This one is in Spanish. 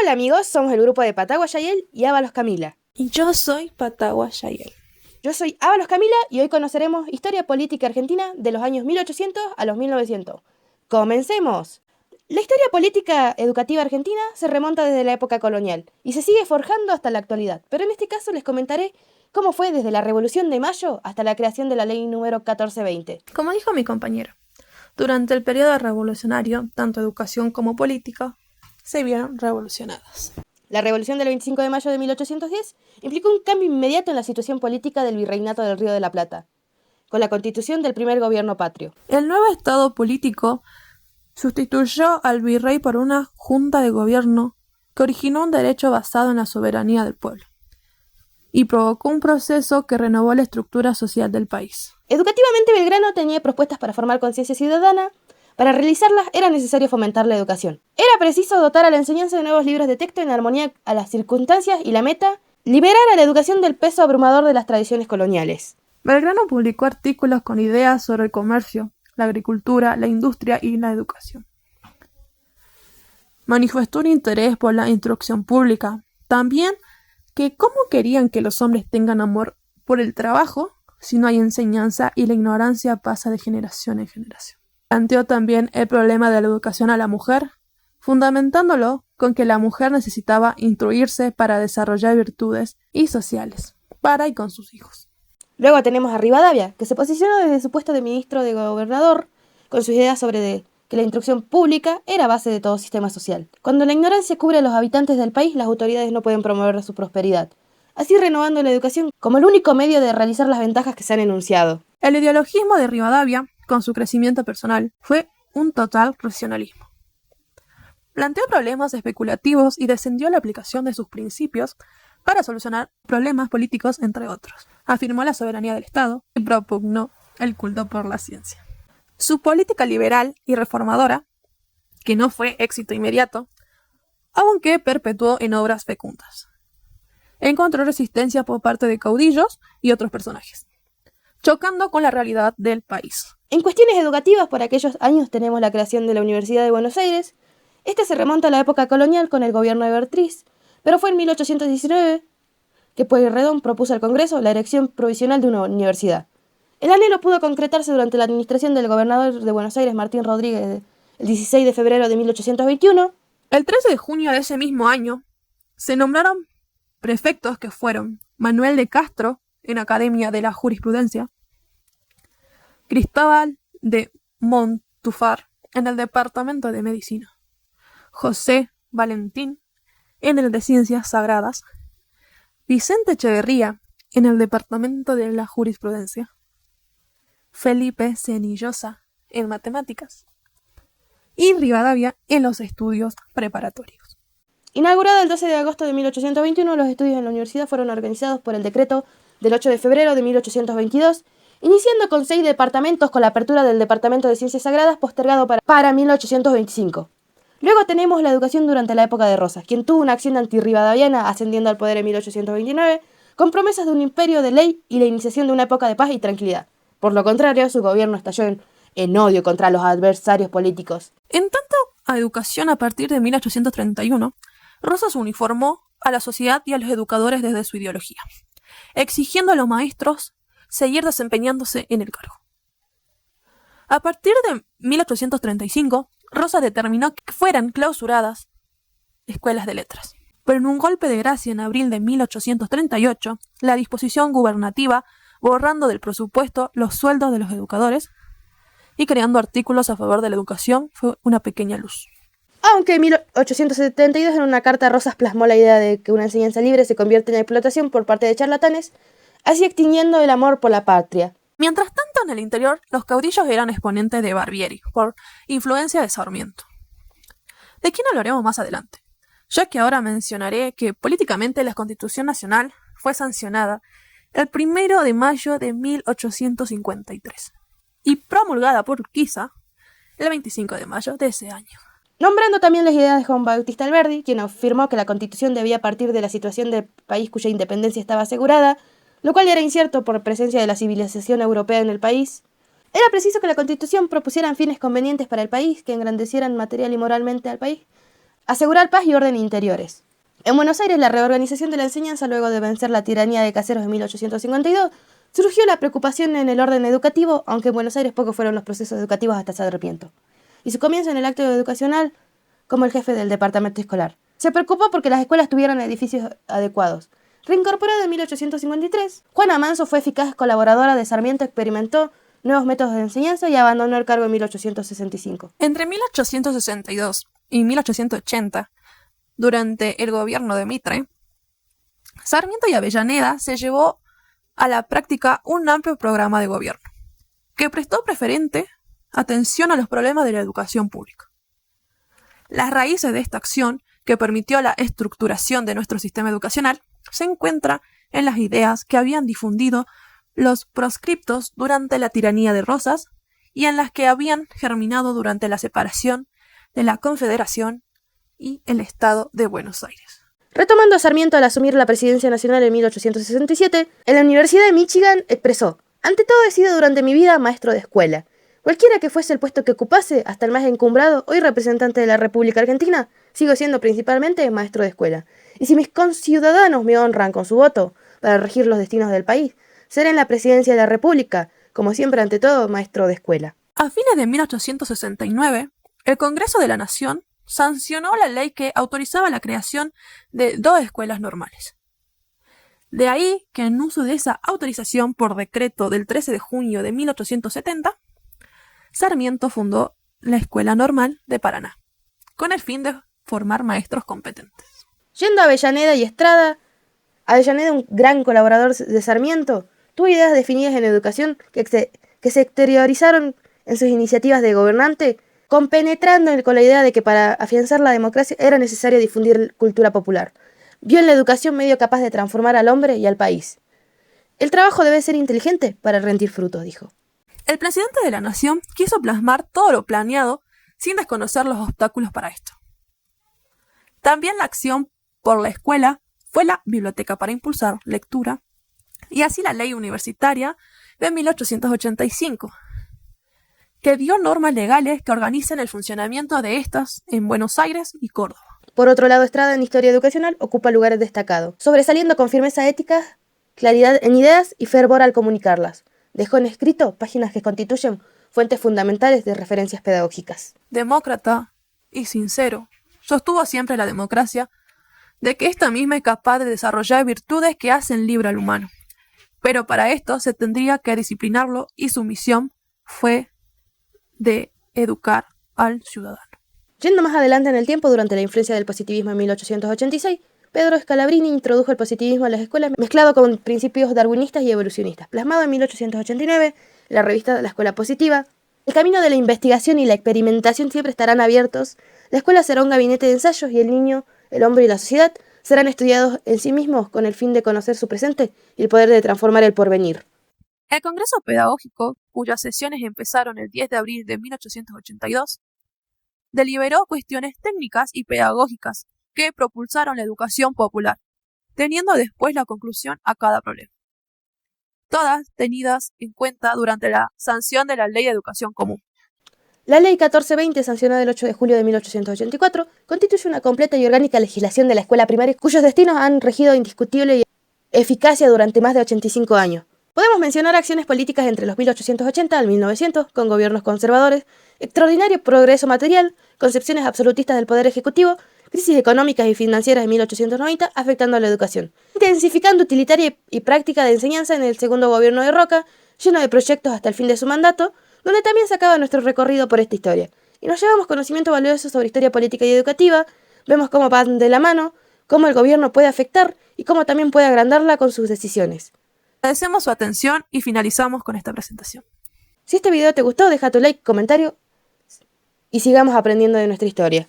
Hola amigos, somos el grupo de Patagua Yayel y Ábalos Camila. Y yo soy Patagua Yayel. Yo soy Ábalos Camila y hoy conoceremos historia política argentina de los años 1800 a los 1900. ¡Comencemos! La historia política educativa argentina se remonta desde la época colonial y se sigue forjando hasta la actualidad, pero en este caso les comentaré cómo fue desde la Revolución de Mayo hasta la creación de la Ley número 1420. Como dijo mi compañero, durante el periodo revolucionario, tanto educación como política se vieron revolucionadas. La revolución del 25 de mayo de 1810 implicó un cambio inmediato en la situación política del virreinato del Río de la Plata, con la constitución del primer gobierno patrio. El nuevo estado político sustituyó al virrey por una junta de gobierno que originó un derecho basado en la soberanía del pueblo y provocó un proceso que renovó la estructura social del país. Educativamente, Belgrano tenía propuestas para formar conciencia ciudadana. Para realizarlas era necesario fomentar la educación. Era preciso dotar a la enseñanza de nuevos libros de texto en armonía a las circunstancias y la meta, liberar a la educación del peso abrumador de las tradiciones coloniales. Belgrano publicó artículos con ideas sobre el comercio, la agricultura, la industria y la educación. Manifestó un interés por la instrucción pública. También que cómo querían que los hombres tengan amor por el trabajo si no hay enseñanza y la ignorancia pasa de generación en generación. Planteó también el problema de la educación a la mujer, fundamentándolo con que la mujer necesitaba instruirse para desarrollar virtudes y sociales, para y con sus hijos. Luego tenemos a Rivadavia, que se posicionó desde su puesto de ministro de gobernador, con sus ideas sobre que la instrucción pública era base de todo sistema social. Cuando la ignorancia cubre a los habitantes del país, las autoridades no pueden promover su prosperidad, así renovando la educación como el único medio de realizar las ventajas que se han enunciado. El ideologismo de Rivadavia, con su crecimiento personal, fue un total racionalismo. Planteó problemas especulativos y defendió la aplicación de sus principios para solucionar problemas políticos, entre otros. Afirmó la soberanía del Estado y propugnó el culto por la ciencia. Su política liberal y reformadora, que no fue éxito inmediato, aunque perpetuó en obras fecundas, encontró resistencia por parte de caudillos y otros personajes, chocando con la realidad del país. En cuestiones educativas, por aquellos años tenemos la creación de la Universidad de Buenos Aires. Este se remonta a la época colonial con el gobierno de Bertriz, pero fue en 1819 que Pueyrredón propuso al Congreso la erección provisional de una universidad. El anhelo pudo concretarse durante la administración del gobernador de Buenos Aires, Martín Rodríguez, el 16 de febrero de 1821. El 13 de junio de ese mismo año se nombraron prefectos que fueron Manuel de Castro, en Academia de la Jurisprudencia, Cristóbal de Montúfar, en el Departamento de Medicina, José Valentín, en el de Ciencias Sagradas, Vicente Echeverría, en el Departamento de la Jurisprudencia, Felipe Cenillosa, en Matemáticas, y Rivadavia, en los estudios preparatorios. Inaugurado el 12 de agosto de 1821, los estudios en la universidad fueron organizados por el decreto del 8 de febrero de 1822, iniciando con 6 departamentos con la apertura del Departamento de Ciencias Sagradas postergado para 1825. Luego tenemos la educación durante la época de Rosas, quien tuvo una acción antirrivadaviana ascendiendo al poder en 1829, con promesas de un imperio de ley y la iniciación de una época de paz y tranquilidad. Por lo contrario, su gobierno estalló en odio contra los adversarios políticos. En tanto a educación, a partir de 1831, Rosas uniformó a la sociedad y a los educadores desde su ideología, exigiendo a los maestros seguir desempeñándose en el cargo. A partir de 1835, Rosas determinó que fueran clausuradas escuelas de letras. Pero en un golpe de gracia en abril de 1838, la disposición gubernativa, borrando del presupuesto los sueldos de los educadores y creando artículos a favor de la educación, fue una pequeña luz. Aunque en 1872 en una carta Rosas plasmó la idea de que una enseñanza libre se convierte en explotación por parte de charlatanes, así extinguiendo el amor por la patria. Mientras tanto, en el interior, los caudillos eran exponentes de Barbieri, por influencia de Sarmiento, de quien hablaremos más adelante, ya que ahora mencionaré que políticamente la Constitución Nacional fue sancionada el 1 de mayo de 1853 y promulgada por Urquiza el 25 de mayo de ese año. Nombrando también las ideas de Juan Bautista Alberdi, quien afirmó que la Constitución debía partir de la situación del país cuya independencia estaba asegurada, lo cual era incierto por presencia de la civilización europea en el país. Era preciso que la Constitución propusiera fines convenientes para el país, que engrandecieran material y moralmente al país, Asegurar paz y orden interiores. En Buenos Aires, la reorganización de la enseñanza luego de vencer la tiranía de Caseros en 1852, surgió la preocupación en el orden educativo, aunque en Buenos Aires pocos fueron los procesos educativos hasta Sarmiento, y su comienzo en el acto educacional como el jefe del departamento escolar. Se preocupó porque las escuelas tuvieran edificios adecuados. Reincorporado en 1853, Juana Manso fue eficaz colaboradora de Sarmiento, experimentó nuevos métodos de enseñanza y abandonó el cargo en 1865. Entre 1862 y 1880, durante el gobierno de Mitre, Sarmiento y Avellaneda se llevó a la práctica un amplio programa de gobierno, que prestó preferente atención a los problemas de la educación pública. Las raíces de esta acción, que permitió la estructuración de nuestro sistema educacional, se encuentra en las ideas que habían difundido los proscriptos durante la tiranía de Rosas y en las que habían germinado durante la separación de la Confederación y el Estado de Buenos Aires. Retomando a Sarmiento al asumir la presidencia nacional en 1867, en la Universidad de Michigan expresó: «Ante todo he sido durante mi vida maestro de escuela. Cualquiera que fuese el puesto que ocupase, hasta el más encumbrado, hoy representante de la República Argentina, sigo siendo principalmente maestro de escuela. Y si mis conciudadanos me honran con su voto para regir los destinos del país, seré en la presidencia de la República, como siempre ante todo, maestro de escuela». A fines de 1869, el Congreso de la Nación sancionó la ley que autorizaba la creación de 2 escuelas normales. De ahí que en uso de esa autorización por decreto del 13 de junio de 1870, Sarmiento fundó la Escuela Normal de Paraná, con el fin de formar maestros competentes. Yendo a Avellaneda y Estrada, Avellaneda, un gran colaborador de Sarmiento, tuvo ideas definidas en educación que se exteriorizaron en sus iniciativas de gobernante, compenetrando con la idea de que para afianzar la democracia era necesario difundir cultura popular. Vio en la educación medio capaz de transformar al hombre y al país. El trabajo debe ser inteligente para rendir frutos, dijo. El presidente de la Nación quiso plasmar todo lo planeado sin desconocer los obstáculos para esto. También la acción por la escuela fue la biblioteca para impulsar lectura y así la ley universitaria de 1885, que dio normas legales que organizan el funcionamiento de estas en Buenos Aires y Córdoba. Por otro lado, Estrada en historia educacional ocupa lugares destacados, sobresaliendo con firmeza ética, claridad en ideas y fervor al comunicarlas. Dejó en escrito páginas que constituyen fuentes fundamentales de referencias pedagógicas. Demócrata y sincero, sostuvo siempre la democracia, de que ésta misma es capaz de desarrollar virtudes que hacen libre al humano. Pero para esto se tendría que disciplinarlo y su misión fue de educar al ciudadano. Yendo más adelante en el tiempo, durante la influencia del positivismo en 1886, Pedro Scalabrini introdujo el positivismo en las escuelas mezclado con principios darwinistas y evolucionistas. Plasmado en 1889, la revista La Escuela Positiva, el camino de la investigación y la experimentación siempre estarán abiertos. La escuela será un gabinete de ensayos y el niño, el hombre y la sociedad serán estudiados en sí mismos con el fin de conocer su presente y el poder de transformar el porvenir. El Congreso Pedagógico, cuyas sesiones empezaron el 10 de abril de 1882, deliberó cuestiones técnicas y pedagógicas que propulsaron la educación popular, teniendo después la conclusión a cada problema. Todas tenidas en cuenta durante la sanción de la Ley de Educación Común. La Ley 1420, sancionada el 8 de julio de 1884, constituye una completa y orgánica legislación de la escuela primaria cuyos destinos han regido indiscutible eficacia durante más de 85 años. Podemos mencionar acciones políticas entre los 1880 al 1900, con gobiernos conservadores, extraordinario progreso material, concepciones absolutistas del poder ejecutivo, crisis económicas y financieras en 1890 afectando a la educación, intensificando utilitaria y práctica de enseñanza en el segundo gobierno de Roca, lleno de proyectos hasta el fin de su mandato, donde también se acaba nuestro recorrido por esta historia. Y nos llevamos conocimiento valioso sobre historia política y educativa, vemos cómo van de la mano, cómo el gobierno puede afectar y cómo también puede agrandarla con sus decisiones. Agradecemos su atención y finalizamos con esta presentación. Si este video te gustó, deja tu like, comentario y sigamos aprendiendo de nuestra historia.